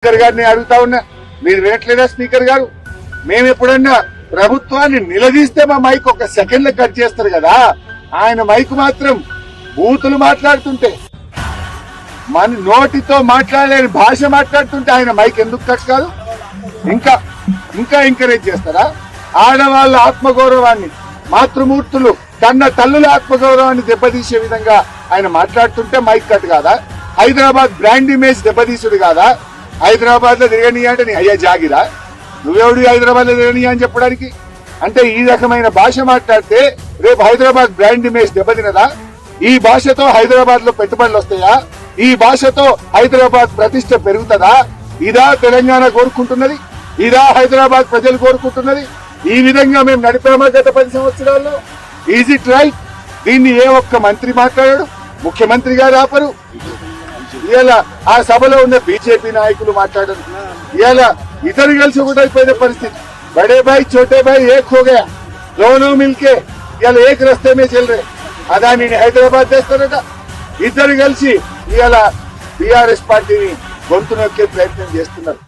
Speaker గారిని అడుగుతా ఉన్నా, మీరు వినట్లేదా స్పీకర్ గారు? మేము ఎప్పుడన్నా ప్రభుత్వాన్ని నిలదీస్తే మా మైక్ ఒక సెకండ్ లో కట్ చేస్తారు కదా, ఆయన మైక్ మాత్రం బూతులు మాట్లాడుతుంటే, మన నోటితో మాట్లాడలేని భాష మాట్లాడుతుంటే ఆయన మైక్ ఎందుకు కట్ కాదు? ఇంకా ఇంకా ఎంకరేజ్ చేస్తారా? ఆడవాళ్ళ ఆత్మగౌరవాన్ని, మాతృమూర్తులు కన్న తల్లుల ఆత్మగౌరవాన్ని దెబ్బతీసే విధంగా ఆయన మాట్లాడుతుంటే మైక్ కట్ కాదా? హైదరాబాద్ బ్రాండ్ ఇమేజ్ దెబ్బతీసుడు కాదా? హైదరాబాద్ లో తిరగనియా అంటే నీ అయ్యా జాగిరా? నువ్వెవడు హైదరాబాద్ లో తిరగనియా అని చెప్పడానికి? అంటే ఈ రకమైన భాష మాట్లాడితే రేపు హైదరాబాద్ బ్రాండ్ ఇమేజ్ దెబ్బతినదా? ఈ భాషతో హైదరాబాద్ లో పెట్టుబడులు వస్తాయా? ఈ భాషతో హైదరాబాద్ ప్రతిష్ట పెరుగుతుందా? ఇదా తెలంగాణ కోరుకుంటున్నది? ఇదా హైదరాబాద్ ప్రజలు కోరుకుంటున్నది? ఈ విధంగా మేము నడిపామా గత 10 సంవత్సరాల్లో? Is it right? దీన్ని ఏ ఒక్క మంత్రి మాట్లాడాడు? ముఖ్యమంత్రి గారు ఆపరు. ఇలా ఆ సభలో ఉన్న బీజేపీ నాయకులు మాట్లాడరు. ఇలా ఇద్దరు కలిసి ఒకటైపోయిన పరిస్థితి. బడే భాయ్ చోటే భాయ్ ఏక్ హో గయా, దోనో మిల్కే ఇలా ఏక్ రస్తే మే చల్ రే. అదానిని హైదరాబాద్ చేస్తారట. ఇద్దరు కలిసి ఇలా టీఆర్ఎస్ పార్టీని గొంతు నొక్కే ప్రయత్నం చేస్తున్నారు.